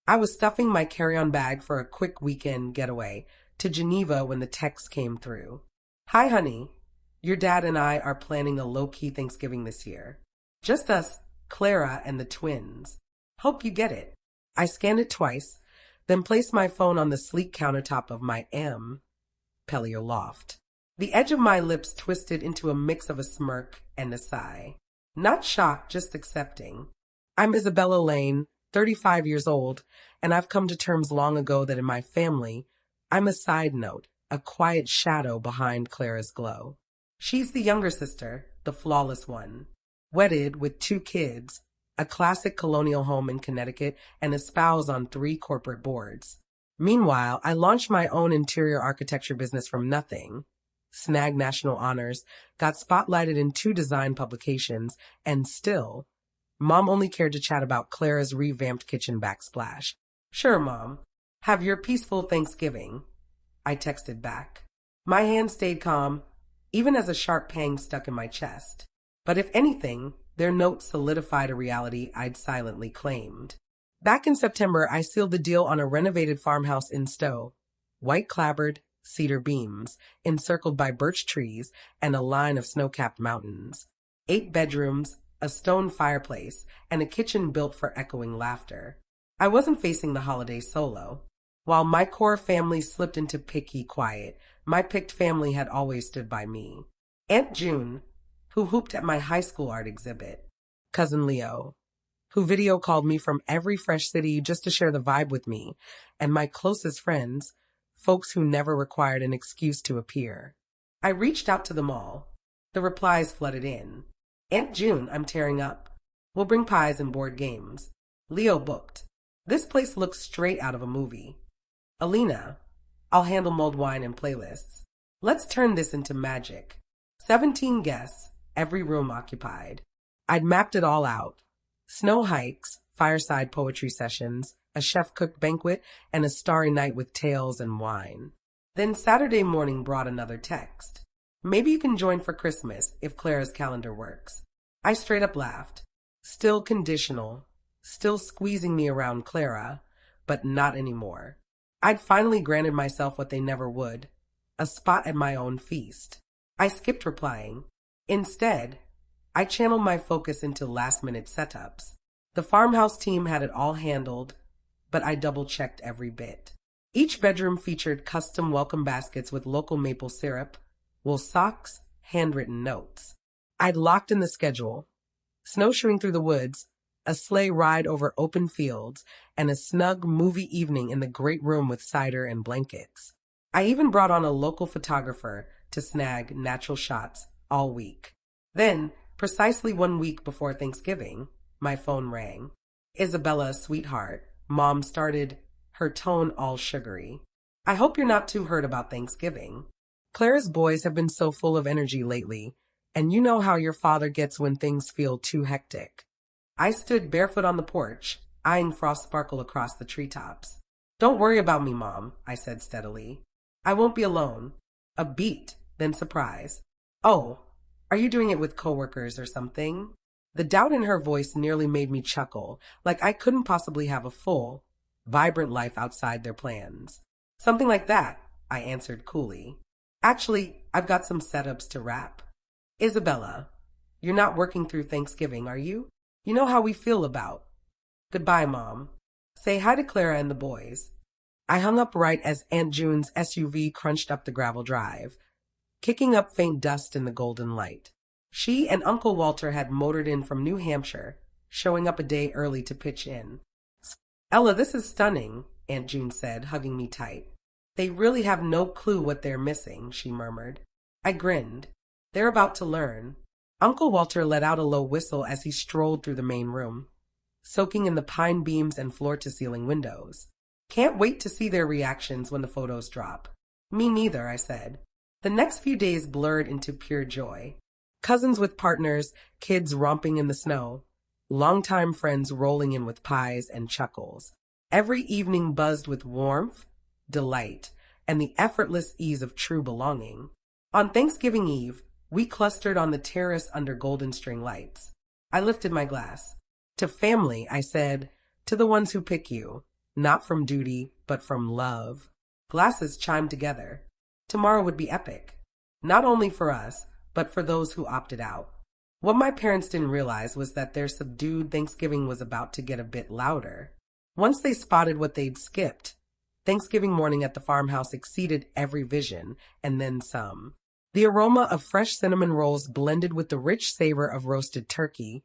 I was stuffing my carry-on bag for a quick weekend getaway to Geneva when the text came through. Hi, honey. Your dad and I are planning a low-key Thanksgiving this year. Just us, Clara, and the twins. Hope you get it. I scanned it twice, then placed my phone on the sleek countertop of my Pelio loft. The edge of my lips twisted into a mix of a smirk and a sigh. Not shocked, just accepting. I'm Isabella Lane, 35 years old, and I've come to terms long ago that in my family, I'm a side note, a quiet shadow behind Clara's glow. She's the younger sister, the flawless one. Wedded with 2 kids, a classic colonial home in Connecticut, and a spouse on 3 corporate boards. Meanwhile, I launched my own interior architecture business from nothing, snagged national honors, got spotlighted in 2 design publications, and still, Mom only cared to chat about Clara's revamped kitchen backsplash. Sure, Mom. Have your peaceful Thanksgiving, I texted back. My hand stayed calm, even as a sharp pang stuck in my chest. But if anything, their note solidified a reality I'd silently claimed. Back in September, I sealed the deal on a renovated farmhouse in Stowe. White clapboard, cedar beams, encircled by birch trees and a line of snow-capped mountains. 8 bedrooms, a stone fireplace, and a kitchen built for echoing laughter. I wasn't facing the holidays solo. While my core family slipped into picky quiet, my picked family had always stood by me. Aunt June, who hooped at my high school art exhibit. Cousin Leo, who video called me from every fresh city just to share the vibe with me. And my closest friends, folks who never required an excuse to appear. I reached out to them all. The replies flooded in. Aunt June, I'm tearing up. We'll bring pies and board games. Leo booked. This place looks straight out of a movie. Alina, I'll handle mulled wine and playlists. Let's turn this into magic. 17 guests, every room occupied. I'd mapped it all out. Snow hikes, fireside poetry sessions, a chef-cooked banquet, and a starry night with tales and wine. Then Saturday morning brought another text. Maybe you can join for Christmas if Clara's calendar works. I straight up laughed. Still conditional, still squeezing me around Clara, but not anymore. I'd finally granted myself what they never would, a spot at my own feast. I skipped replying. Instead, I channeled my focus into last-minute setups. The farmhouse team had it all handled, but I double-checked every bit. Each bedroom featured custom welcome baskets with local maple syrup, wool socks, handwritten notes. I'd locked in the schedule. Snowshoeing through the woods, a sleigh ride over open fields, and a snug movie evening in the great room with cider and blankets. I even brought on a local photographer to snag natural shots all week. Then, precisely 1 week before Thanksgiving, my phone rang. Isabella, sweetheart, Mom started, her tone all sugary. I hope you're not too hurt about Thanksgiving. Clara's boys have been so full of energy lately, and you know how your father gets when things feel too hectic. I stood barefoot on the porch, eyeing frost sparkle across the treetops. Don't worry about me, Mom, I said steadily. I won't be alone. A beat, then surprise. Oh, are you doing it with coworkers or something? The doubt in her voice nearly made me chuckle, like I couldn't possibly have a full, vibrant life outside their plans. Something like that, I answered coolly. Actually, I've got some setups to wrap. Isabella, you're not working through Thanksgiving, are you? You know how we feel about. Goodbye, Mom. Say hi to Clara and the boys. I hung up right as Aunt June's SUV crunched up the gravel drive, kicking up faint dust in the golden light. She and Uncle Walter had motored in from New Hampshire, showing up a day early to pitch in. Ella, this is stunning, Aunt June said, hugging me tight. They really have no clue what they're missing, she murmured. I grinned. They're about to learn. Uncle Walter let out a low whistle as he strolled through the main room, soaking in the pine beams and floor-to-ceiling windows. Can't wait to see their reactions when the photos drop. Me neither, I said. The next few days blurred into pure joy. Cousins with partners, kids romping in the snow, longtime friends rolling in with pies and chuckles. Every evening buzzed with warmth, delight, and the effortless ease of true belonging. On Thanksgiving Eve, we clustered on the terrace under golden string lights. I lifted my glass. To family, I said, to the ones who pick you. Not from duty, but from love. Glasses chimed together. Tomorrow would be epic. Not only for us, but for those who opted out. What my parents didn't realize was that their subdued Thanksgiving was about to get a bit louder. Once they spotted what they'd skipped, Thanksgiving morning at the farmhouse exceeded every vision, and then some. The aroma of fresh cinnamon rolls blended with the rich savor of roasted turkey,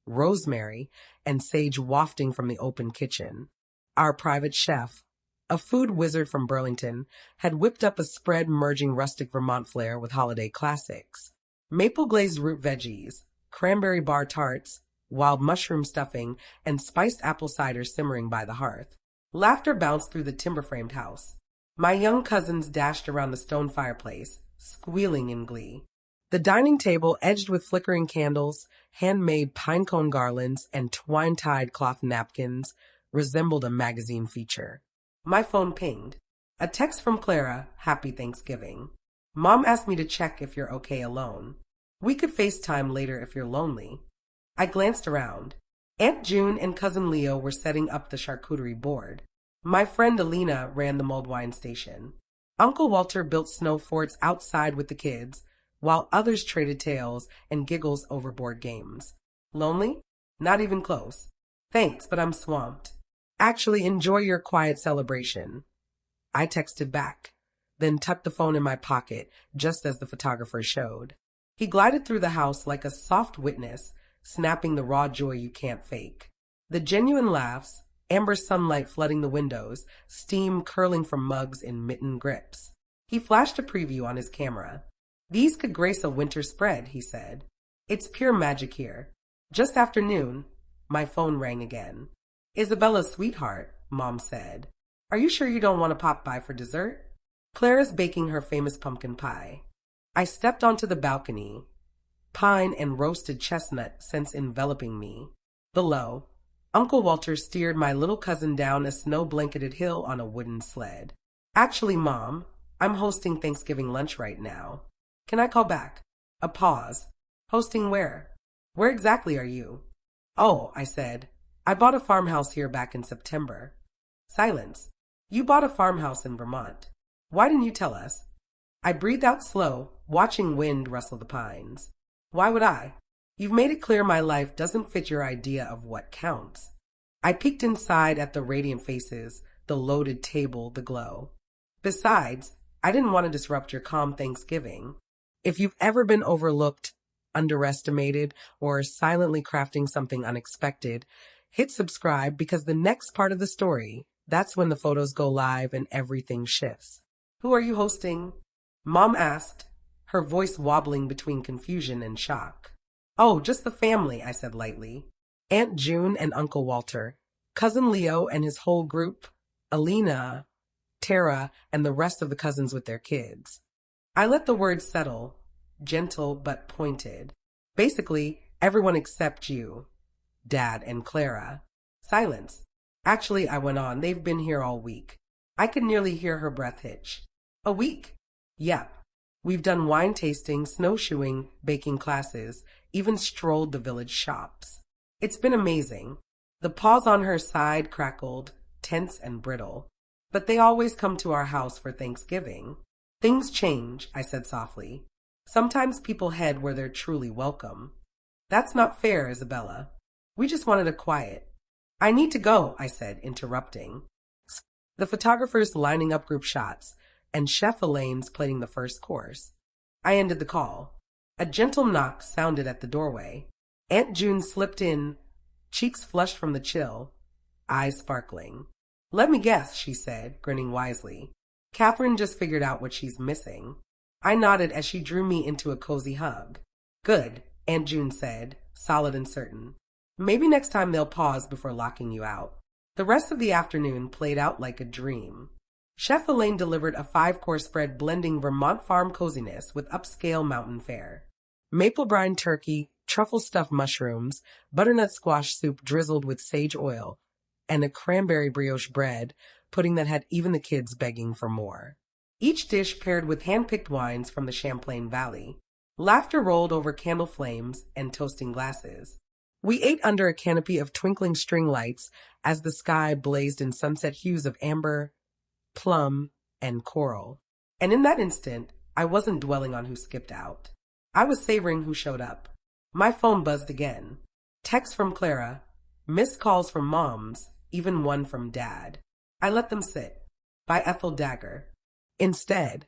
rosemary, and sage wafting from the open kitchen. Our private chef, a food wizard from Burlington, had whipped up a spread merging rustic Vermont flair with holiday classics. Maple glazed root veggies, cranberry bar tarts, wild mushroom stuffing, and spiced apple cider simmering by the hearth. Laughter bounced through the timber-framed house. My young cousins dashed around the stone fireplace, squealing in glee. The dining table, edged with flickering candles, handmade pine cone garlands, and twine-tied cloth napkins, resembled a magazine feature. My phone pinged. A text from Clara, "Happy Thanksgiving. Mom asked me to check if you're okay alone. We could FaceTime later if you're lonely." I glanced around. Aunt June and Cousin Leo were setting up the charcuterie board. My friend Alina ran the mulled wine station. Uncle Walter built snow forts outside with the kids, while others traded tales and giggles over board games. Lonely? Not even close. Thanks, but I'm swamped. Actually, enjoy your quiet celebration. I texted back, then tucked the phone in my pocket just as the photographer showed. He glided through the house like a soft witness, snapping the raw joy you can't fake. The genuine laughs, amber sunlight flooding the windows, steam curling from mugs in mitten grips. He flashed a preview on his camera. "These could grace a winter spread," he said. "It's pure magic here." Just after noon, my phone rang again. "Isabella's sweetheart," Mom said. "Are you sure you don't want to pop by for dessert? Clara's baking her famous pumpkin pie." I stepped onto the balcony, pine and roasted chestnut scents enveloping me. Below, Uncle Walter steered my little cousin down a snow-blanketed hill on a wooden sled. "Actually, Mom, I'm hosting Thanksgiving lunch right now. Can I call back?" A pause. "Hosting where? Where exactly are you?" "Oh," I said, "I bought a farmhouse here back in September." Silence. "You bought a farmhouse in Vermont. Why didn't you tell us?" I breathed out slow, watching wind rustle the pines. "Why would I? You've made it clear my life doesn't fit your idea of what counts." I peeked inside at the radiant faces, the loaded table, the glow. "Besides, I didn't want to disrupt your calm Thanksgiving. If you've ever been overlooked, underestimated, or silently crafting something unexpected, hit subscribe because the next part of the story, that's when the photos go live and everything shifts." "Who are you hosting?" Mom asked, her voice wobbling between confusion and shock. "Oh, just the family," I said lightly. "Aunt June and Uncle Walter, Cousin Leo and his whole group, Alina, Tara, and the rest of the cousins with their kids." I let the words settle, gentle but pointed. "Basically, everyone except you, Dad, and Clara." Silence. "Actually," I went on, "they've been here all week." I could nearly hear her breath hitch. "A week?" "Yep. We've done wine tasting, snowshoeing, baking classes, even strolled the village shops. It's been amazing." The pause on her side crackled, tense and brittle. "But they always come to our house for Thanksgiving." "Things change," I said softly. "Sometimes people head where they're truly welcome." "That's not fair, Isabella. We just wanted a quiet." "I need to go," I said, interrupting. The photographers lining up group shots, and Chef Elaine's plating the first course. I ended the call. A gentle knock sounded at the doorway. Aunt June slipped in, cheeks flushed from the chill, eyes sparkling. "Let me guess," she said, grinning wisely. "Catherine just figured out what she's missing." I nodded as she drew me into a cozy hug. "Good," Aunt June said, solid and certain. "Maybe next time they'll pause before locking you out." The rest of the afternoon played out like a dream. Chef Elaine delivered a 5-course spread blending Vermont farm coziness with upscale mountain fare. Maple brine turkey, truffle-stuffed mushrooms, butternut squash soup drizzled with sage oil, and a cranberry brioche bread, pudding that had even the kids begging for more. Each dish paired with hand-picked wines from the Champlain Valley. Laughter rolled over candle flames and toasting glasses. We ate under a canopy of twinkling string lights as the sky blazed in sunset hues of amber, plum, and coral. And in that instant, I wasn't dwelling on who skipped out. I was savoring who showed up. My phone buzzed again. Texts from Clara, missed calls from moms, even one from dad. I let them sit. By Ethel Dagger. Instead,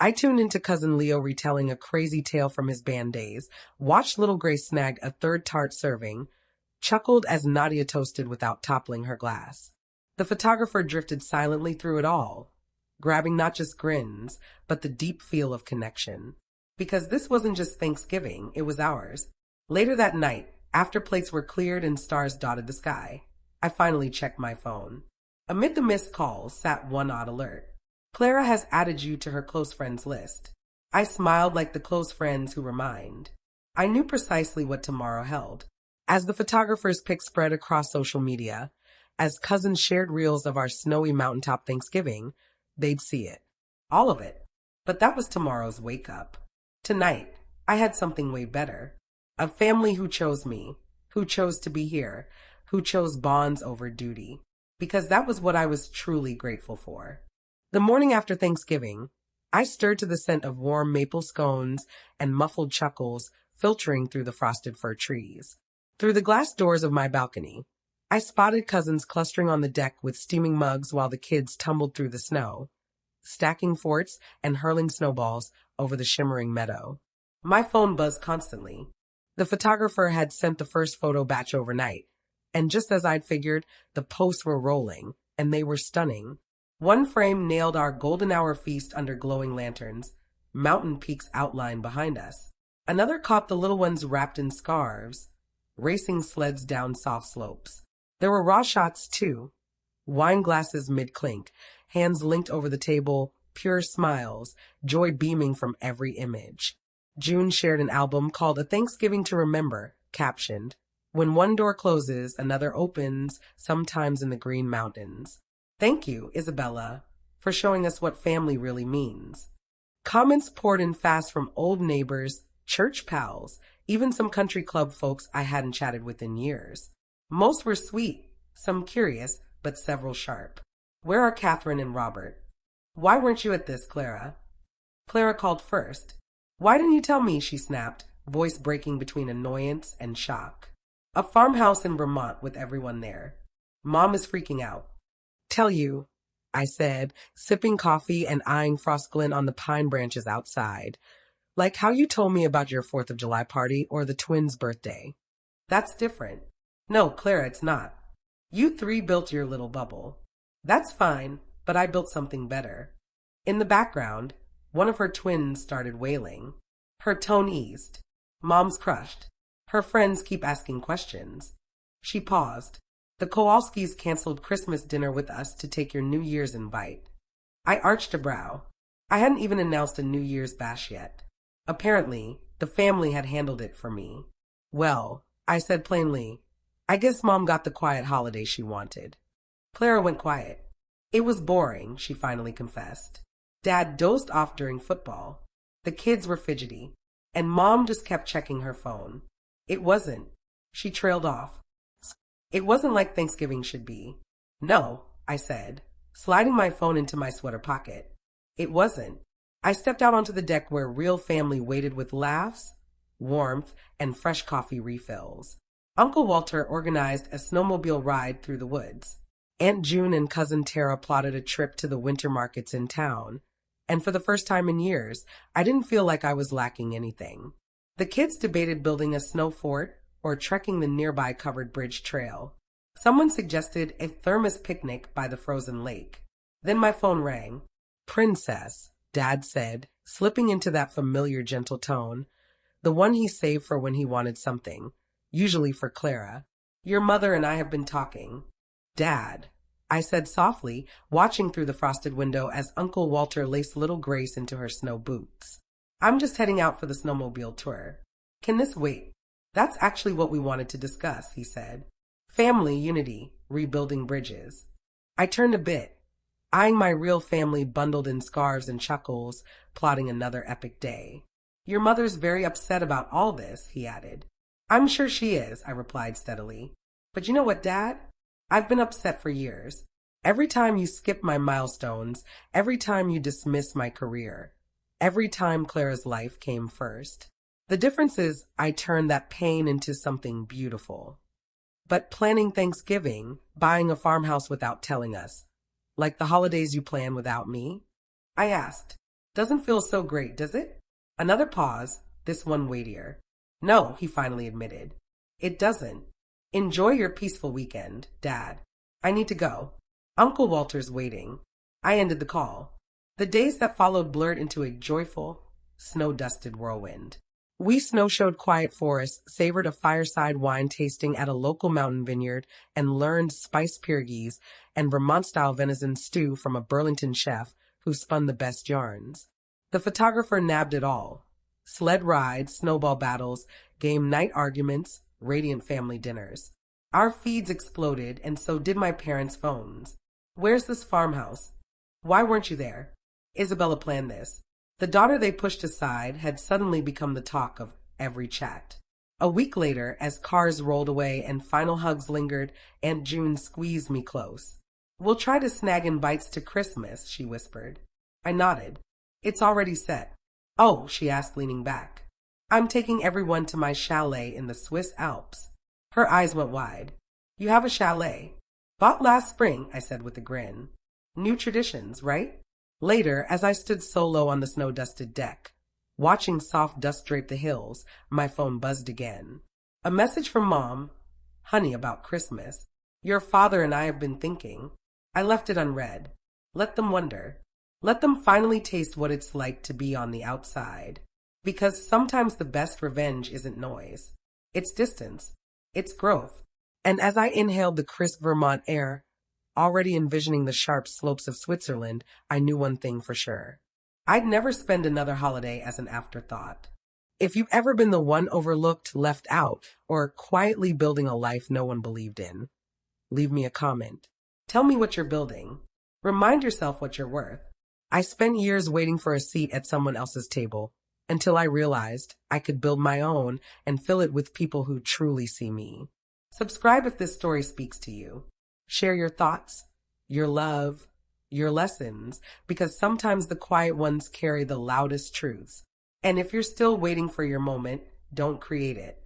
I tuned into Cousin Leo retelling a crazy tale from his band days, watched little Grace snag a third tart serving, chuckled as Nadia toasted without toppling her glass. The photographer drifted silently through it all, grabbing not just grins, but the deep feel of connection. Because this wasn't just Thanksgiving, it was ours. Later that night, after plates were cleared and stars dotted the sky, I finally checked my phone. Amid the missed calls sat one odd alert. Clara has added you to her close friends list. I smiled like the close friends who remind. I knew precisely what tomorrow held. As the photographer's pics spread across social media, as cousins shared reels of our snowy mountaintop Thanksgiving, they'd see it. All of it. But that was tomorrow's wake up. Tonight, I had something way better. A family who chose me, who chose to be here, who chose bonds over duty. Because that was what I was truly grateful for. The morning after Thanksgiving, I stirred to the scent of warm maple scones and muffled chuckles filtering through the frosted fir trees. Through the glass doors of my balcony, I spotted cousins clustering on the deck with steaming mugs while the kids tumbled through the snow, stacking forts and hurling snowballs over the shimmering meadow. My phone buzzed constantly. The photographer had sent the first photo batch overnight, and just as I'd figured, the posts were rolling, and they were stunning. One frame nailed our golden hour feast under glowing lanterns, mountain peaks outlined behind us. Another caught the little ones wrapped in scarves, racing sleds down soft slopes. There were raw shots, too. Wine glasses mid-clink, hands linked over the table, pure smiles, joy beaming from every image. June shared an album called A Thanksgiving to Remember, captioned, "When one door closes, another opens, sometimes in the Green Mountains." Thank you, Isabella, for showing us what family really means. Comments poured in fast from old neighbors, church pals, even some country club folks I hadn't chatted with in years. Most were sweet, some curious, but several sharp. Where are Catherine and Robert? Why weren't you at this, Clara? Clara called first. Why didn't you tell me, she snapped, voice breaking between annoyance and shock. A farmhouse in Vermont with everyone there. Mom is freaking out. Tell you, I said, sipping coffee and eyeing frost glint on the pine branches outside. Like how you told me about your 4th of July party or the twins' birthday. That's different. No, Clara, it's not. You three built your little bubble. That's fine, but I built something better. In the background, one of her twins started wailing. Her tone eased. Mom's crushed. Her friends keep asking questions. She paused. The Kowalskis canceled Christmas dinner with us to take your New Year's invite. I arched a brow. I hadn't even announced a New Year's bash yet. Apparently, the family had handled it for me. Well, I said plainly, I guess Mom got the quiet holiday she wanted. Clara went quiet. It was boring, she finally confessed. Dad dozed off during football. The kids were fidgety, and Mom just kept checking her phone. It wasn't. She trailed off. It wasn't like Thanksgiving should be. No, I said, sliding my phone into my sweater pocket. It wasn't. I stepped out onto the deck where real family waited with laughs, warmth, and fresh coffee refills. Uncle Walter organized a snowmobile ride through the woods. Aunt June and Cousin Tara plotted a trip to the winter markets in town. And for the first time in years, I didn't feel like I was lacking anything. The kids debated building a snow fort or trekking the nearby covered bridge trail. Someone suggested a thermos picnic by the frozen lake. Then my phone rang. Princess, Dad said, slipping into that familiar gentle tone, the one he saved for when he wanted something, usually for Clara. Your mother and I have been talking. Dad, I said softly, watching through the frosted window as Uncle Walter laced little Grace into her snow boots. I'm just heading out for the snowmobile tour. Can this wait? That's actually what we wanted to discuss, he said. Family unity, rebuilding bridges. I turned a bit, eyeing my real family bundled in scarves and chuckles, plotting another epic day. Your mother's very upset about all this, he added. I'm sure she is, I replied steadily. But you know what, Dad? I've been upset for years. Every time you skip my milestones, every time you dismiss my career, every time Clara's life came first. The difference is I turned that pain into something beautiful. But planning Thanksgiving, buying a farmhouse without telling us, like the holidays you plan without me? I asked. Doesn't feel so great, does it? Another pause, this one weightier. No, he finally admitted. It doesn't. Enjoy your peaceful weekend, Dad. I need to go. Uncle Walter's waiting. I ended the call. The days that followed blurred into a joyful, snow-dusted whirlwind. We snowshowed quiet forests, savored a fireside wine tasting at a local mountain vineyard, and learned spiced pierogies and Vermont-style venison stew from a Burlington chef who spun the best yarns. The photographer nabbed it all. Sled rides, snowball battles, game night arguments, radiant family dinners. Our feeds exploded, and so did my parents' phones. Where's this farmhouse? Why weren't you there? Isabella planned this. The daughter they pushed aside had suddenly become the talk of every chat. A week later, as cars rolled away and final hugs lingered, Aunt June squeezed me close. We'll try to snag in bites to Christmas, she whispered. I nodded. It's already set. Oh, she asked, leaning back. I'm taking everyone to my chalet in the Swiss Alps. Her eyes went wide. You have a chalet? Bought last spring, I said with a grin. New traditions, right? Later, as I stood solo on the snow-dusted deck, watching soft dust drape the hills, my phone buzzed again. A message from Mom. Honey, about Christmas. Your father and I have been thinking. I left it unread. Let them wonder. Let them finally taste what it's like to be on the outside. Because sometimes the best revenge isn't noise. It's distance. It's growth. And as I inhaled the crisp Vermont air, already envisioning the sharp slopes of Switzerland, I knew one thing for sure. I'd never spend another holiday as an afterthought. If you've ever been the one overlooked, left out, or quietly building a life no one believed in, leave me a comment. Tell me what you're building. Remind yourself what you're worth. I spent years waiting for a seat at someone else's table, until I realized I could build my own and fill it with people who truly see me. Subscribe if this story speaks to you. Share your thoughts, your love, your lessons, because sometimes the quiet ones carry the loudest truths. And if you're still waiting for your moment, don't create it.